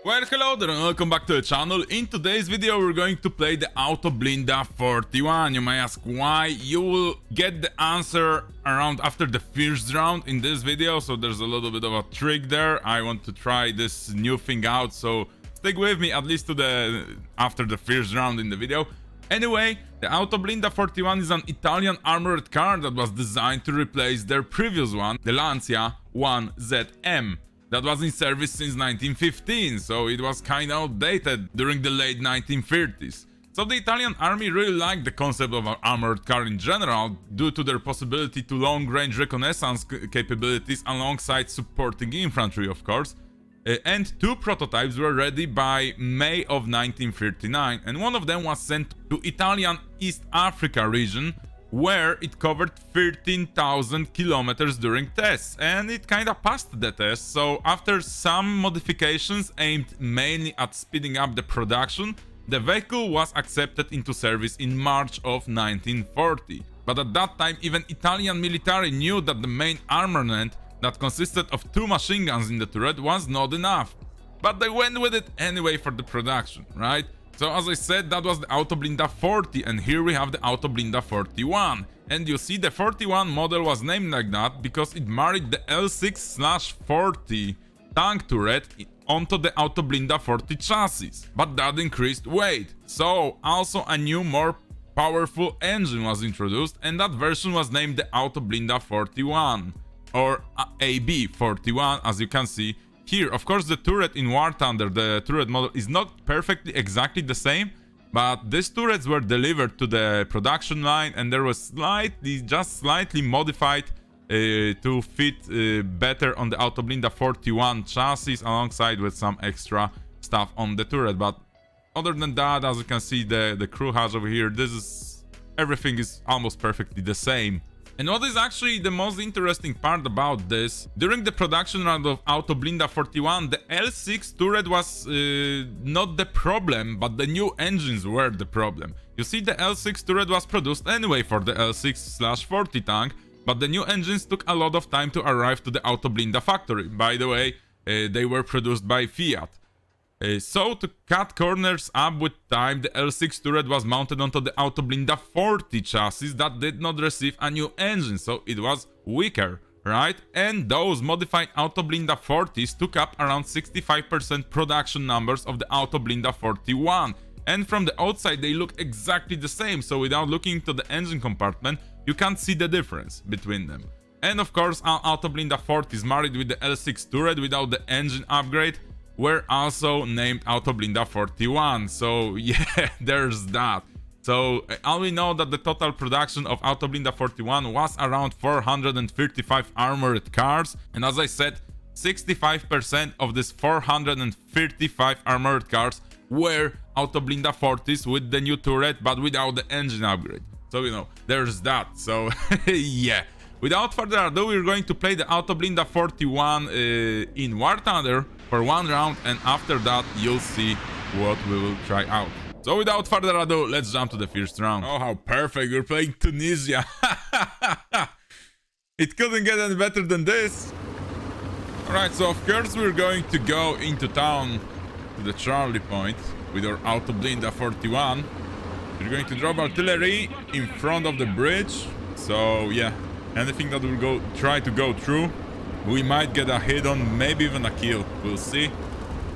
Well, hello there and welcome back to the channel. In today's video we're going to play the Autoblinda 41. You may ask why. You will get the answer around after the first round in this video, so there's a little bit of a trick there. I want to try this new thing out, so stick with me at least to the after the first round in the video. Anyway, the Autoblinda 41 is an Italian armored car that was designed to replace their previous one, the Lancia 1ZM. That was in service since 1915, so it was kinda outdated during the late 1930s. So the Italian army really liked the concept of an armored car in general, due to their possibility to long-range reconnaissance capabilities alongside supporting infantry, of course. And two prototypes were ready by May of 1939, and one of them was sent to Italian East Africa region, where it covered 13,000 kilometers during tests, and it kinda passed the test. So after some modifications aimed mainly at speeding up the production, the vehicle was accepted into service in March of 1940. But at that time, even Italian military knew that the main armament, that consisted of two machine guns in the turret, was not enough. But they went with it anyway for the production, right? So as I said, that was the Autoblinda 40, and here we have the Autoblinda 41. And you see the 41 model was named like that because it married the L6/40 tank turret onto the Autoblinda 40 chassis, but that increased weight. So also a new, more powerful engine was introduced, and that version was named the Autoblinda 41, or AB 41, as you can see here. Of course, the turret in War Thunder, the turret model, is not perfectly exactly the same, but these turrets were delivered to the production line, and they were just slightly modified to fit better on the Autoblinda 41 chassis, alongside with some extra stuff on the turret. But other than that, as you can see, the crew hatch over here, everything is almost perfectly the same. And what is actually the most interesting part about this, during the production round of Autoblinda 41, the L6 turret was not the problem, but the new engines were the problem. You see, the L6 turret was produced anyway for the L6/40 tank, but the new engines took a lot of time to arrive to the Autoblinda factory. By the way, they were produced by Fiat. So to cut corners up with time, the L6 turret was mounted onto the Autoblinda 40 chassis that did not receive a new engine, so it was weaker, right? And those modified Autoblinda 40s took up around 65% production numbers of the Autoblinda 41. And from the outside they look exactly the same, so without looking into the engine compartment, you can't see the difference between them. And of course, our Autoblinda 40 is married with the L6 turret without the engine upgrade, were also named Autoblinda 41, so yeah, there's that. So all we know that the total production of Autoblinda 41 was around 435 armored cars, and as I said, 65% of these 435 armored cars were Autoblinda 40s with the new turret, but without the engine upgrade. So, you know, there's that. So yeah, without further ado, we're going to play the Autoblinda 41 in War Thunder for one round, and after that you'll see what we will try out. So without further ado, let's jump to the first round. Oh, how perfect, we're playing Tunisia. It couldn't get any better than this. Alright, so of course we're going to go into town to the Charlie point with our Autoblinda 41. We're going to drop artillery in front of the bridge, so yeah, anything that will try to go through, we might get a hit on, maybe even a kill. We'll see.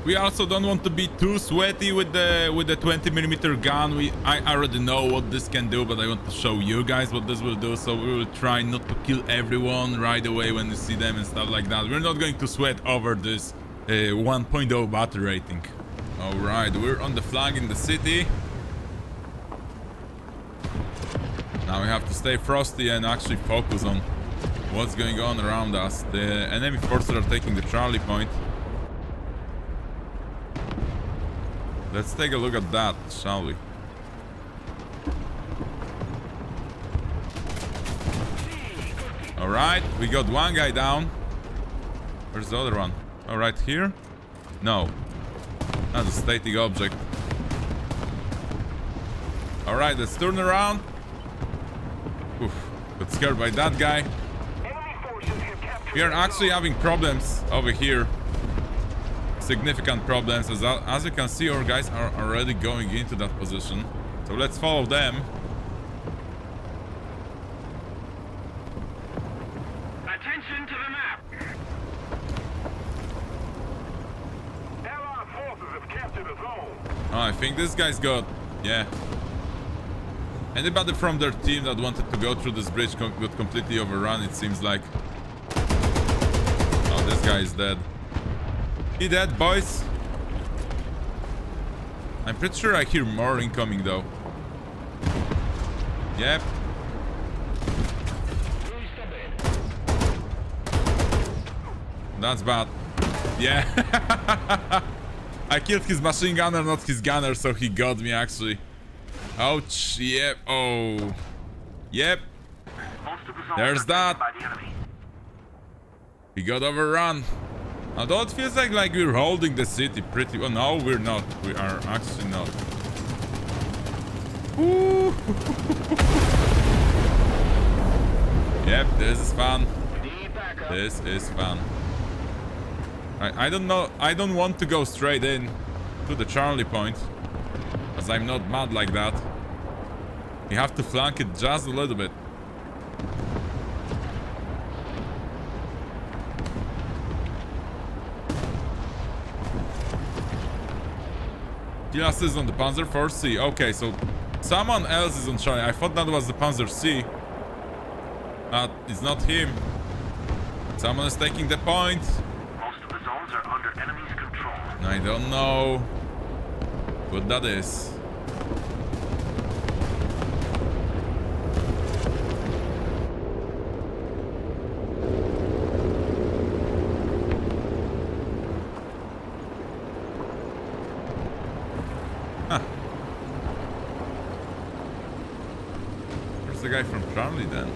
We also don't want to be too sweaty with the 20mm gun. I already know what this can do, but I want to show you guys what this will do. So we will try not to kill everyone right away when you see them and stuff like that. We're not going to sweat over this 1.0 battery rating. All right, we're on the flag in the city. Now we have to stay frosty and actually focus on what's going on around us. The enemy forces are taking the Charlie point. Let's take a look at that, shall we? Alright, we got one guy down. Where's the other one? Oh, right here? No. That's a static object. Alright, let's turn around. Oof, got scared by that guy. We are actually having problems over here. Significant problems. As you can see, our guys are already going into that position. So let's follow them. Attention to the map. Allied forces have captured a zone. Oh, I think this guy's got... Yeah. Anybody from their team that wanted to go through this bridge got completely overrun, it seems like. Oh, this guy is dead. He dead, boys? I'm pretty sure I hear more incoming, though. Yep. That's bad. Yeah. I killed his machine gunner, not his gunner, so he got me, actually. Ouch. Yep. Oh. Yep. There's that. We got overrun. Although it feels like we're holding the city pretty well. No, we're not. We are actually not. Ooh. Yep, this is fun. This is fun. I don't know. I don't want to go straight in to the Charlie point, as I'm not mad like that. You have to flank it just a little bit. Kill assist on the Panzer IV C. Okay, so someone else is on Charlie. I thought that was the Panzer C. But it's not him. Someone is taking the point. Most of the zones are under enemy's control. I don't know what that is. Huh. Where's the guy from Charlie then?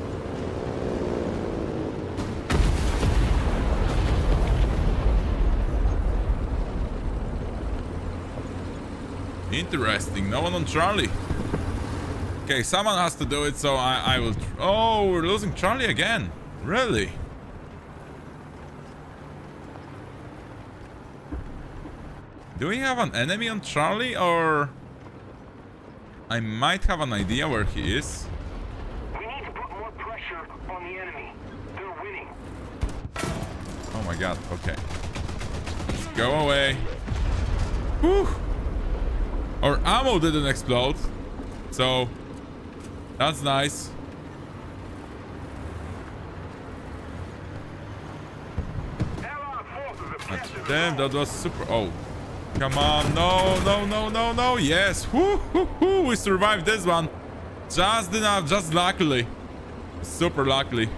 Interesting, no one on Charlie. Okay, someone has to do it, so I will... Oh, we're losing Charlie again. Really? Do we have an enemy on Charlie, or... I might have an idea where he is. We need to put more pressure on the enemy. They're winning. Oh my god, okay. Let's go away. Whew. Our ammo didn't explode, so that's nice. Damn, that was super. Oh, come on! No, no, no, no, no! Yes, whoo, whoo, whoo. We survived this one. Just enough, just luckily, super luckily.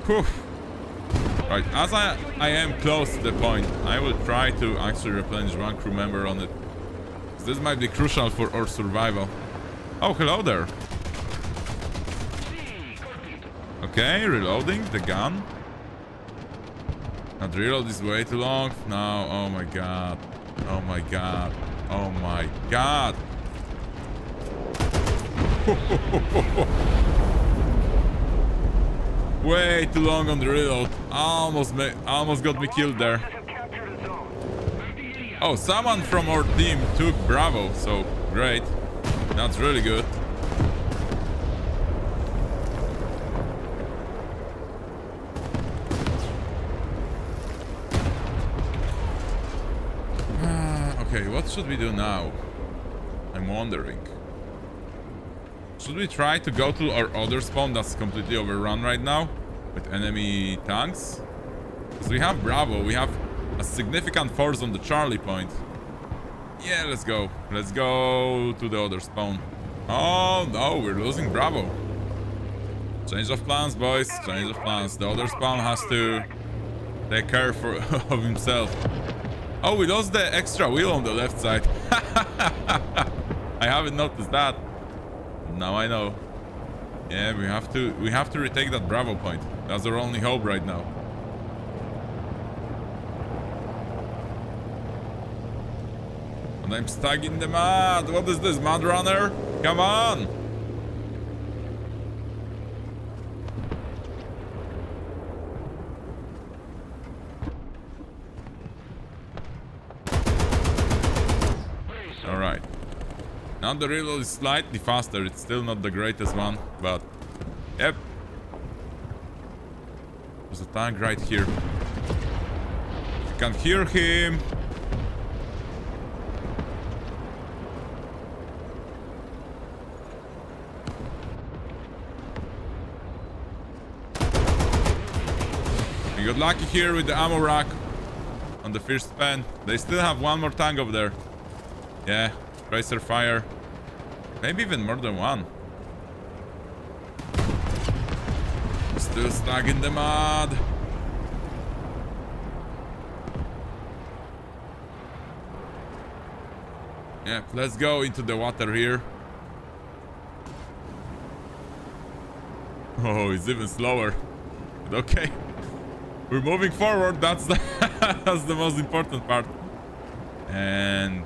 Whew. Right, as I am close to the point, I will try to actually replenish one crew member on it. This might be crucial for our survival. Oh, hello there. Okay, reloading the gun. Not reload is way too long. No, oh my god. Oh my god. Oh my god. Way too long on the reload. Almost got me killed there. Oh, someone from our team took Bravo, so great. That's really good. Okay, what should we do now? I'm wondering. Should we try to go to our other spawn that's completely overrun right now with enemy tanks? Because we have Bravo, we have a significant force on the Charlie point. Yeah, let's go. Let's go to the other spawn. Oh no, we're losing Bravo. Change of plans, boys. Change of plans. The other spawn has to take care of himself. Oh, we lost the extra wheel on the left side. I haven't noticed that. Now I know. Yeah, we have to retake that Bravo point. That's our only hope right now. And I'm stuck in the mud. What is this, mud runner? Come on. Now the reload is slightly faster. It's still not the greatest one, but yep. There's a tank right here. You can hear him. We got lucky here with the ammo rack on the first span. They still have one more tank over there. Yeah, tracer fire. Maybe even more than one. Still stuck in the mud. Yeah, let's go into the water here. Oh, it's even slower. But okay. We're moving forward. That's the that's the most important part. And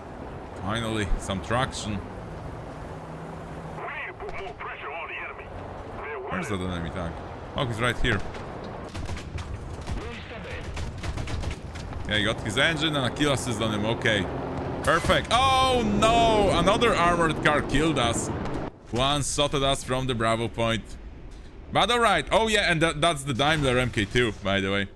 finally, some traction. Where's that enemy tank? Oh, he's right here. Yeah, he got his engine and a kill assist on him. Okay. Perfect. Oh, no! Another armored car killed us. One-shotted us from the Bravo point. But alright. Oh, yeah, and that's the Daimler MK2, by the way.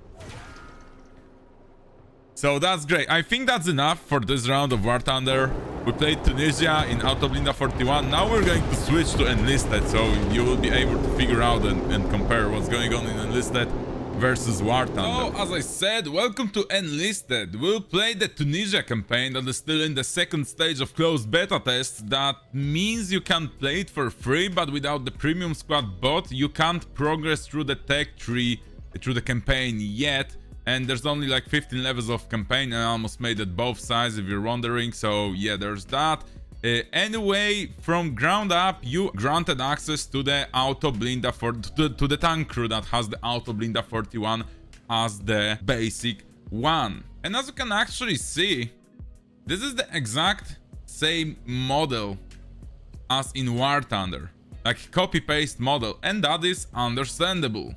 So that's great. I think that's enough for this round of War Thunder. We played Tunisia in Autoblinda 41. Now we're going to switch to Enlisted, so you will be able to figure out and compare what's going on in Enlisted versus War Thunder. So, as I said, welcome to Enlisted. We'll play the Tunisia campaign that is still in the second stage of closed beta test. That means you can play it for free, but without the premium squad bot, you can't progress through the tech tree, through the campaign yet. And there's only like 15 levels of campaign. I almost made it both sides if you're wondering. So yeah, there's that. Anyway, from ground up, you granted access to the Autoblinda to the tank crew that has the Autoblinda 41 as the basic one. And as you can actually see, this is the exact same model as in War Thunder. Like copy-paste model. And that is understandable.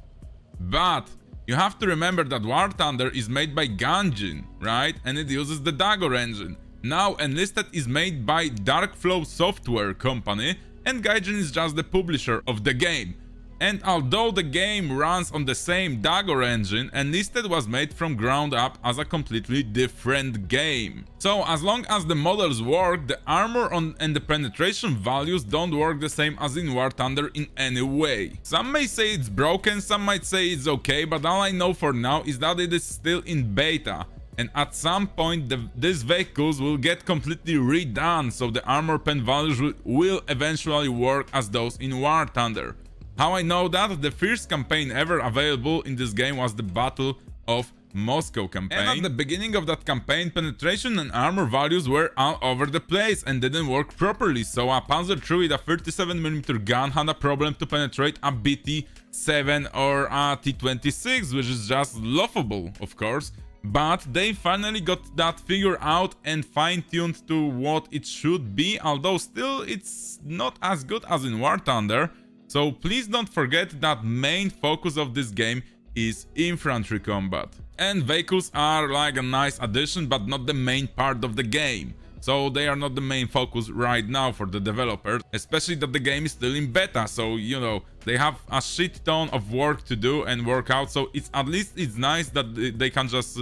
But you have to remember that War Thunder is made by Ganjin, right? And it uses the Dagger engine. Now Enlisted is made by Darkflow Software Company, and Gaijin is just the publisher of the game. And although the game runs on the same Dagger engine, Enlisted was made from ground up as a completely different game. So as long as the models work, the armor and the penetration values don't work the same as in War Thunder in any way. Some may say it's broken, some might say it's okay, but all I know for now is that it is still in beta. And at some point these vehicles will get completely redone, so the armor pen values will eventually work as those in War Thunder. How I know that? The first campaign ever available in this game was the Battle of Moscow campaign. And at the beginning of that campaign, penetration and armor values were all over the place and didn't work properly, so a Panzer III with a 37mm gun had a problem to penetrate a BT-7 or a T-26, which is just laughable, of course. But they finally got that figured out and fine-tuned to what it should be, although still it's not as good as in War Thunder. So please don't forget that main focus of this game is infantry combat. And vehicles are like a nice addition, but not the main part of the game. So they are not the main focus right now for the developers, especially that the game is still in beta, so you know, they have a shit ton of work to do and work out, so it's at least it's nice that they can just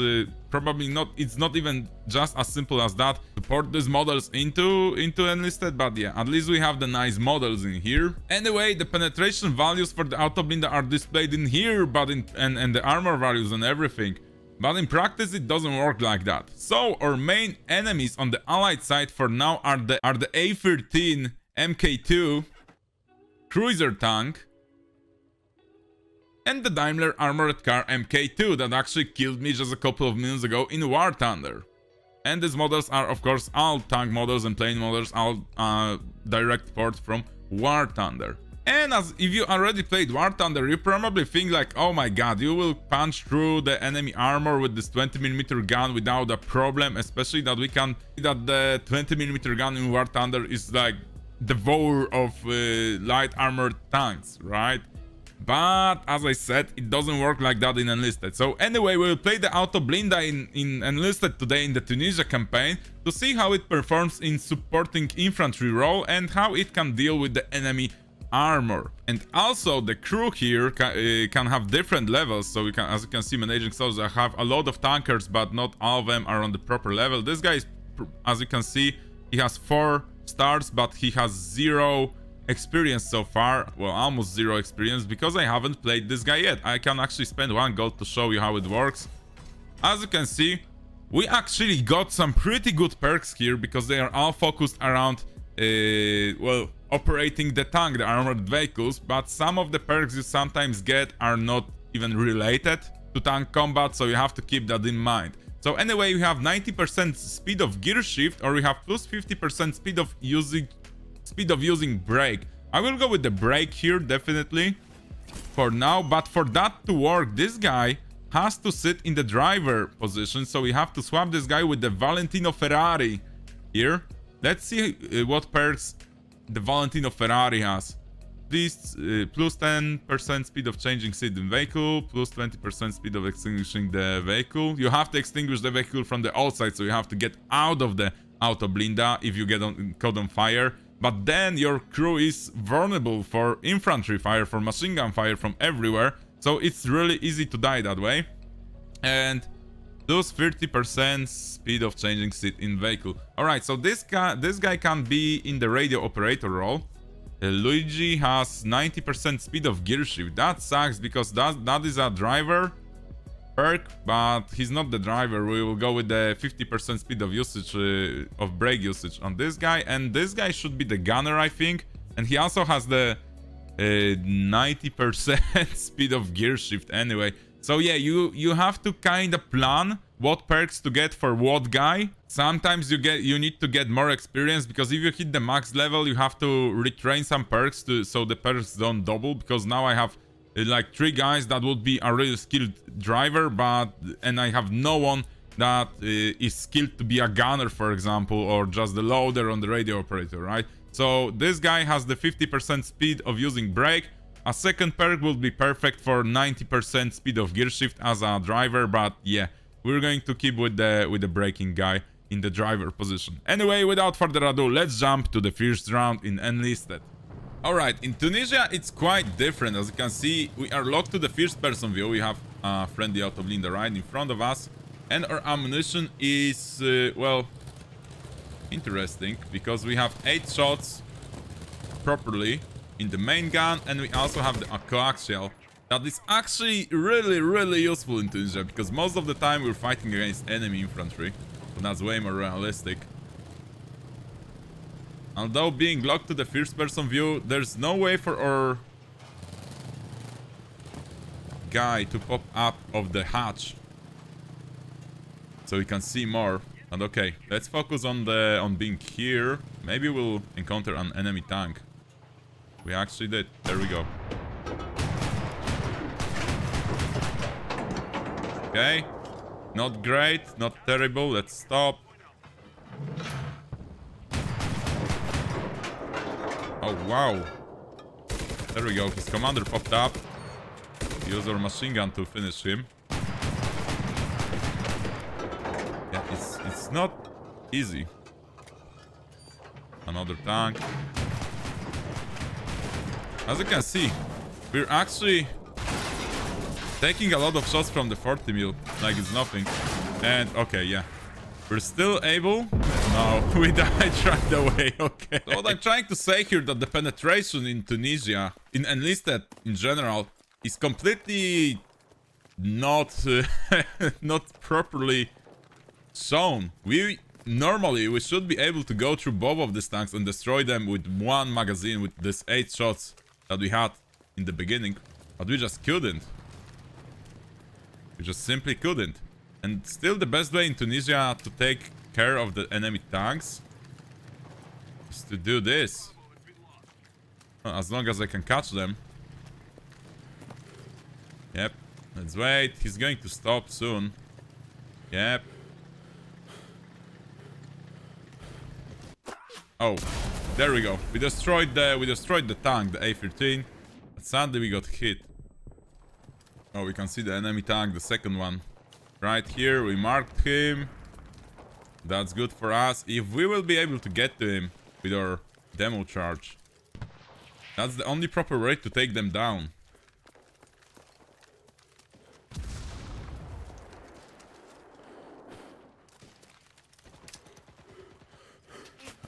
probably not, it's not even just as simple as that to port these models into Enlisted, but yeah, at least we have the nice models in here. Anyway, the penetration values for the Autoblinda are displayed in here, but and the armor values and everything. But in practice it doesn't work like that. So our main enemies on the allied side for now are the A13 MK2 cruiser tank and the Daimler armored car MK2 that actually killed me just a couple of minutes ago in War Thunder. And these models are of course all tank models and plane models, all direct ports from War Thunder. And as if you already played War Thunder, you probably think like, oh my god, you will punch through the enemy armor with this 20mm gun without a problem, especially that we can see that the 20mm gun in War Thunder is like the devourer of light armored tanks, right? But as I said, it doesn't work like that in Enlisted. So anyway, we'll play the Autoblinda in Enlisted today in the Tunisia campaign to see how it performs in supporting infantry role and how it can deal with the enemy armor. And also the crew here can have different levels. So we can, as you can see, managing soldiers, I have a lot of tankers, but not all of them are on the proper level. This guy is, as you can see, he has 4 stars, but he has 0 experience so far. Well, almost 0 experience, because I haven't played this guy yet. I can actually spend 1 gold to show you how it works. As you can see, we actually got some pretty good perks here, because they are all focused around well, operating the tank, the armored vehicles. But some of the perks you sometimes get are not even related to tank combat, so you have to keep that in mind. So anyway, we have 90% speed of gear shift, or we have plus 50% speed of using brake. I will go with the brake here, definitely, for now. But for that to work, this guy has to sit in the driver position. So we have to swap this guy with the Valentino Ferrari here. Let's see what perks the Valentino Ferrari has. This plus 10% speed of changing seat in vehicle, plus 20% speed of extinguishing the vehicle. You have to extinguish the vehicle from the outside, so you have to get out of the Autoblinda if you get caught on fire. But then your crew is vulnerable for infantry fire, for machine gun fire from everywhere. So it's really easy to die that way. And plus 30% speed of changing seat in vehicle. Alright, so this guy can be in the radio operator role. Luigi has 90% speed of gear shift. That sucks, because that is a driver perk, but he's not the driver. We will go with the 50% speed of usage of brake usage on this guy. And this guy should be the gunner, I think. And he also has the 90% speed of gear shift anyway. So yeah, you have to kind of plan what perks to get for what guy. Sometimes you need to get more experience, because if you hit the max level, you have to retrain some perks so the perks don't double. Because now I have like 3 guys that would be a really skilled driver, and I have no one that is skilled to be a gunner, for example, or just the loader on the radio operator, right? So this guy has the 50% speed of using brake. A second perk will be perfect for 90% speed of gear shift as a driver, but yeah, we're going to keep with the braking guy in the driver position. Anyway, without further ado, let's jump to the first round in Enlisted. Alright, in Tunisia it's quite different. As you can see, we are locked to the first person view. We have a friendly Autoblinda right in front of us, and our ammunition is well, interesting, because we have 8 shots properly in the main gun, and we also have the coaxial. That is actually really useful in Tunisia, because most of the time we're fighting against enemy infantry, so that's way more realistic. Although being locked to the first person view, there's no way for our guy to pop up of the hatch, so we can see more. And okay, let's focus on being here. Maybe we'll encounter an enemy tank. We actually did. There we go. Okay, not great, not terrible. Let's stop. Oh wow, there we go. His commander popped up. Use our machine gun to finish him. Yeah, it's not easy. Another tank. As you can see, we're actually taking a lot of shots from the 40 mil, like it's nothing. And okay, yeah, we're still able. No, we died right away. Okay. So what I'm trying to say here, that the penetration in Tunisia, in Enlisted in general, is completely not not properly shown. Normally we should be able to go through both of these tanks and destroy them with 1 magazine, with this 8 shots that we had in the beginning, but we just couldn't. We just simply couldn't. And still the best way in Tunisia to take care of the enemy tanks is to do this. As long as I can catch them. Yep. Let's wait. He's going to stop soon. Yep. Oh, there we go. We destroyed the tank, the A-13. But sadly we got hit. Oh, we can see the enemy tank, the second one. Right here, we marked him. That's good for us. If we will be able to get to him with our demo charge, that's the only proper way to take them down.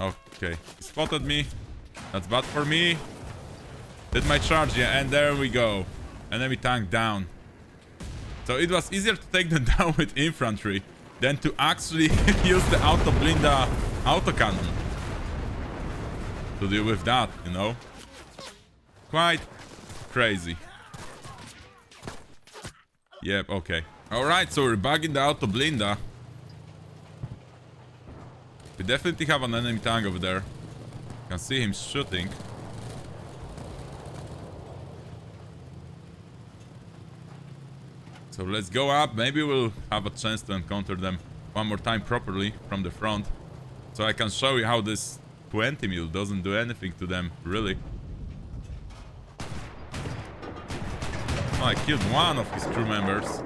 Okay, he spotted me. That's bad for me. Did my charge, yeah, and there we go. Enemy tank down. So it was easier to take them down with infantry than to actually use the Autoblinda autocannon to deal with that, you know? Quite crazy. Yep, okay. Alright, so we're back in the Autoblinda. We definitely have an enemy tank over there. Can see him shooting. So let's go up. Maybe we'll have a chance to encounter them one more time properly from the front. So I can show you how this 20 mil doesn't do anything to them, really. Oh, I killed one of his crew members.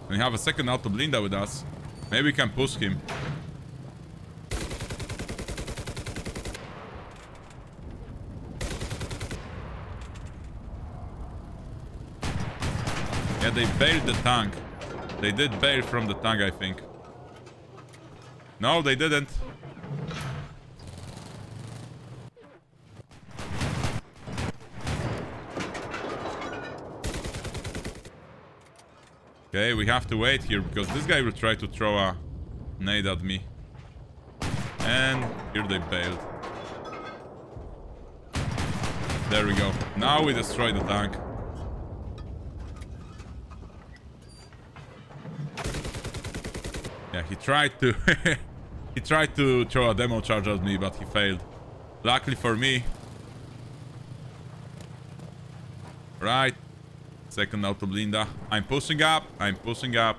We have a second Autoblinda with us. Maybe we can push him. Yeah, they bailed the tank. They did bail from the tank, I think. No, they didn't. Okay, we have to wait here because this guy will try to throw a nade at me. And here they bailed. There we go. Now we destroy the tank. Yeah, he tried to he tried to throw a demo charge at me, but he failed. Luckily for me. Right. Second Autoblinda. I'm pushing up. I'm pushing up.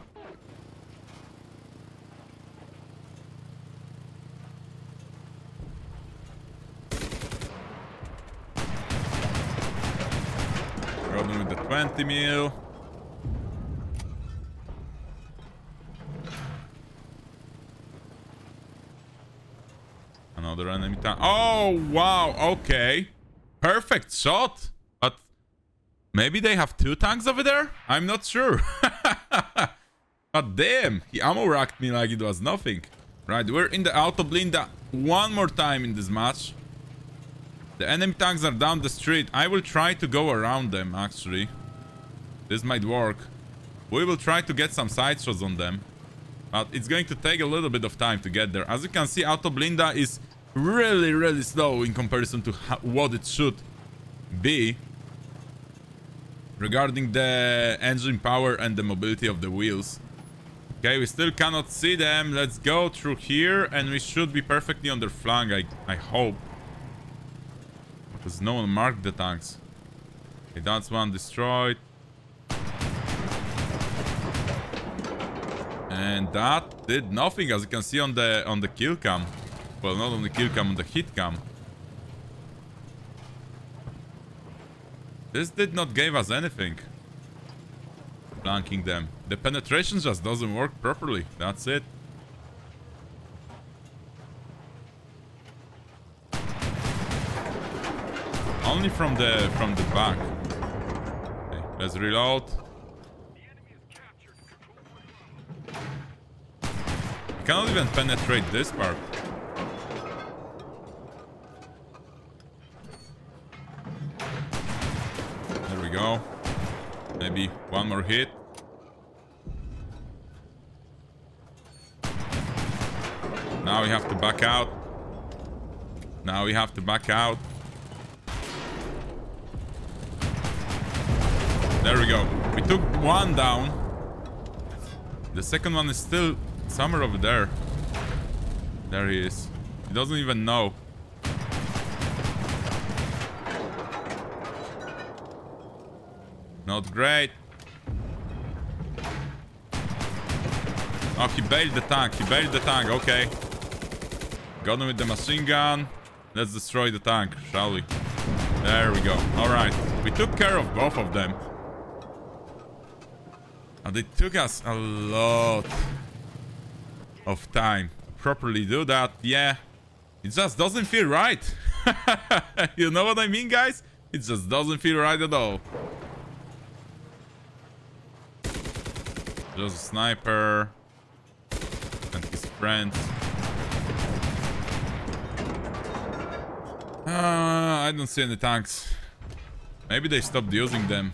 Going with the 20 mil. Another enemy tank. Oh, wow. Okay. Perfect shot. But maybe they have two tanks over there? I'm not sure. But damn, he ammo racked me like it was nothing. Right, we're in the Autoblinda one more time in this match. The enemy tanks are down the street. I will try to go around them, actually. This might work. We will try to get some side shots on them. But it's going to take a little bit of time to get there. As you can see, Autoblinda is really slow in comparison to what it should be. Regarding the engine power and the mobility of the wheels. Okay, we still cannot see them. Let's go through here and we should be perfectly on their flank, I hope. Because no one marked the tanks. Okay, that's one destroyed. And that did nothing, as you can see on the kill cam. Well, not on the kill cam, on the hit cam. This did not give us anything. Flanking them. The penetration just doesn't work properly. That's it. Only from the back. Okay, let's reload. I cannot even penetrate this part. There we go. Maybe one more hit. Now we have to back out. Now we have to back out. There we go. We took one down. The second one is still somewhere over there. There he is. He doesn't even know. Not great. Oh, he bailed the tank. He bailed the tank. Okay. Got him with the machine gun. Let's destroy the tank, shall we? There we go. Alright. We took care of both of them. And it took us a lot of time to properly do that. Yeah, it just doesn't feel right. You know what I mean, guys? It just doesn't feel right at all. Just a sniper and his friends. I don't see any tanks. Maybe they stopped using them.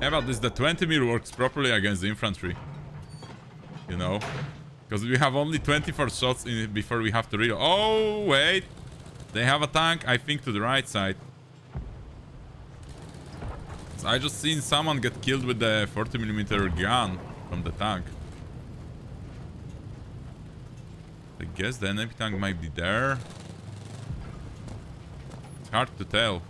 Yeah, but this the 20 mil works properly against the infantry. You know? Because we have only 24 shots in it before we have to reload. Oh, wait. They have a tank, I think, to the right side. So I just seen someone get killed with the 40mm gun from the tank. I guess the enemy tank might be there. It's hard to tell.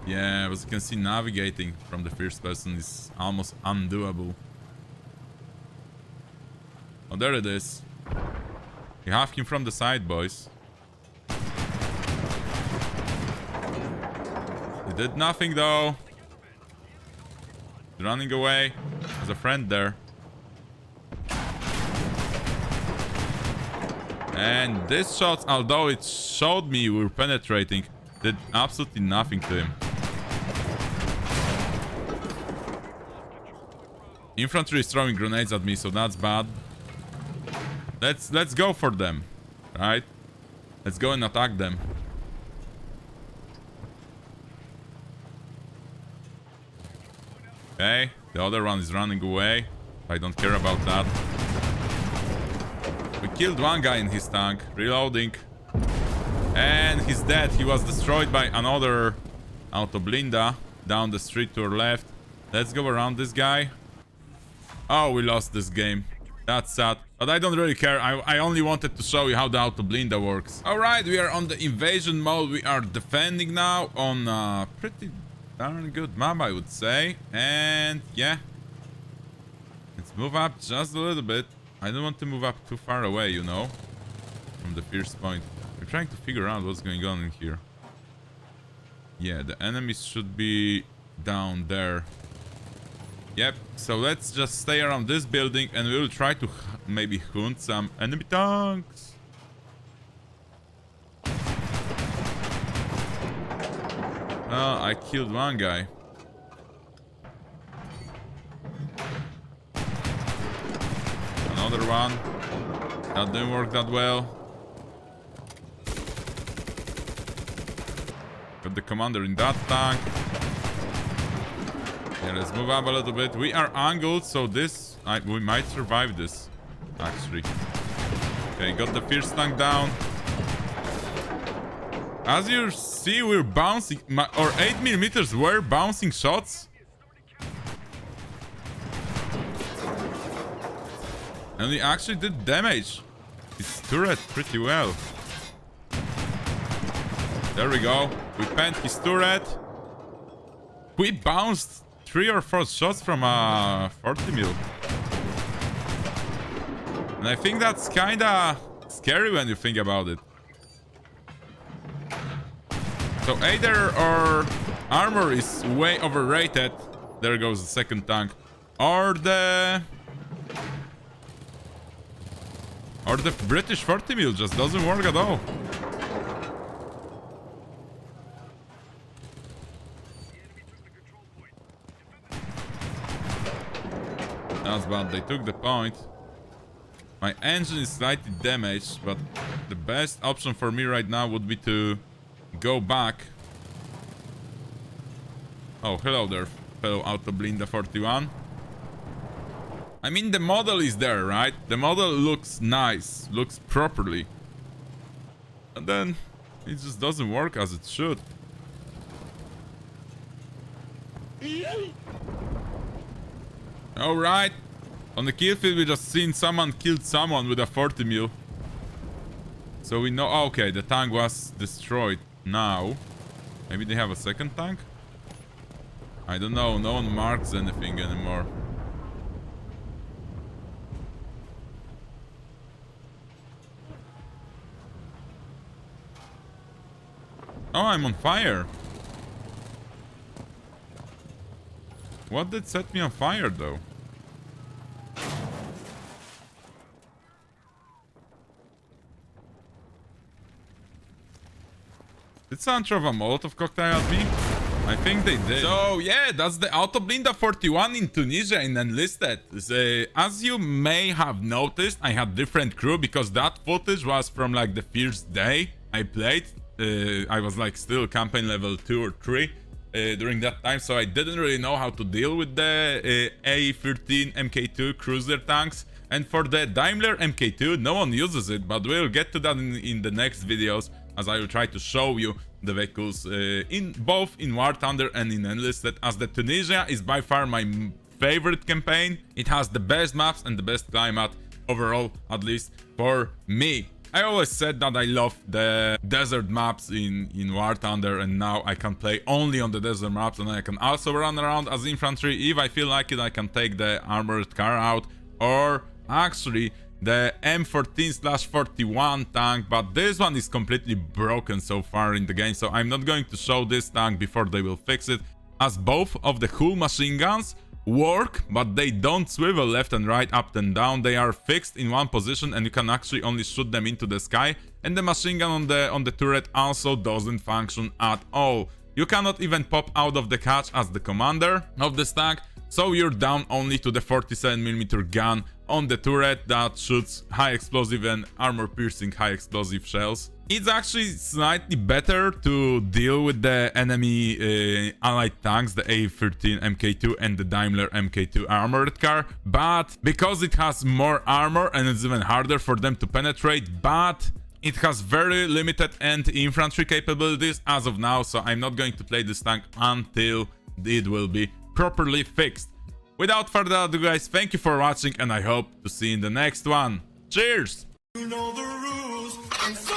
Yeah, as you can see, navigating from the first person is almost undoable. Oh, there it is. You have him from the side, boys. He did nothing, though. He's running away. There's a friend there. And this shot, although it showed me we were penetrating, did absolutely nothing to him. Infantry is throwing grenades at me, so that's bad. Let's go for them, right? Let's go and attack them. Okay, the other one is running away. I don't care about that. We killed one guy in his tank, reloading. And he's dead. He was destroyed by another Autoblinda down the street to our left. Let's go around this guy. Oh, we lost this game. That's sad. But I don't really care. I only wanted to show you how the Autoblinda works. Alright, we are on the invasion mode. We are defending now on a pretty darn good map, I would say. And yeah. Let's move up just a little bit. I don't want to move up too far away, you know. From the first point. We're trying to figure out what's going on in here. Yeah, the enemies should be down there. Yep, so let's just stay around this building and we'll try to maybe hunt some enemy tanks. Oh, I killed one guy. Another one. That didn't work that well. Got the commander in that tank. Yeah, let's move up a little bit. We are angled, so this... we might survive this, actually. Okay, got the first tank down. As you see, we're bouncing... our 8mm were bouncing shots. And we actually did damage his turret pretty well. There we go. We penned his turret. We bounced 3 or 4 shots from a 40mm. And I think that's kinda scary when you think about it. So either our armor is way overrated. There goes the second tank. Or the British 40mm just doesn't work at all. That's bad. They took the point. My engine is slightly damaged, but the best option for me right now would be to go back. Oh, hello there, fellow Autoblinda 41. I mean, the model is there, right? The model looks nice, looks properly. And then it just doesn't work as it should. Alright. On the kill field, we just seen someone killed someone with a 40mm. So we know... okay, the tank was destroyed now. Maybe they have a second tank? I don't know. No one marks anything anymore. Oh, I'm on fire. What did set me on fire, though? Did someone throw a Molotov cocktail at me? I think they did. So yeah, that's the Autoblinda 41 in Tunisia in Enlisted. As you may have noticed, I had different crew because that footage was from like the first day I played. I was like still campaign level 2 or 3 during that time, so I didn't really know how to deal with the A13 MK2 cruiser tanks. And for the Daimler MK2, no one uses it, but we'll get to that in the next videos, as I will try to show you the vehicles in both in War Thunder and in Enlisted, as the Tunisia is by far my favorite campaign. It has the best maps and the best climate overall, at least for me. I always said that I love the desert maps in War Thunder, and now I can play only on the desert maps, and I can also run around as infantry. If I feel like it, I can take the armored car out, or actually the M14/41 tank, but this one is completely broken so far in the game, so I'm not going to show this tank before they will fix it, as both of the hull machine guns work, but they don't swivel left and right, up and down. They are fixed in one position, and you can actually only shoot them into the sky. And the machine gun on the turret also doesn't function at all. You cannot even pop out of the catch as the commander of this tank, so you're down only to the 47mm gun on the turret that shoots high explosive and armor piercing high explosive shells. It's actually slightly better to deal with the enemy allied tanks, the A13 MK2 and the Daimler MK2 armored car, but because it has more armor and it's even harder for them to penetrate, but it has very limited anti-infantry capabilities as of now, so I'm not going to play this tank until it will be properly fixed. Without further ado, guys, thank you for watching, and I hope to see you in the next one. Cheers! You know the rules, and so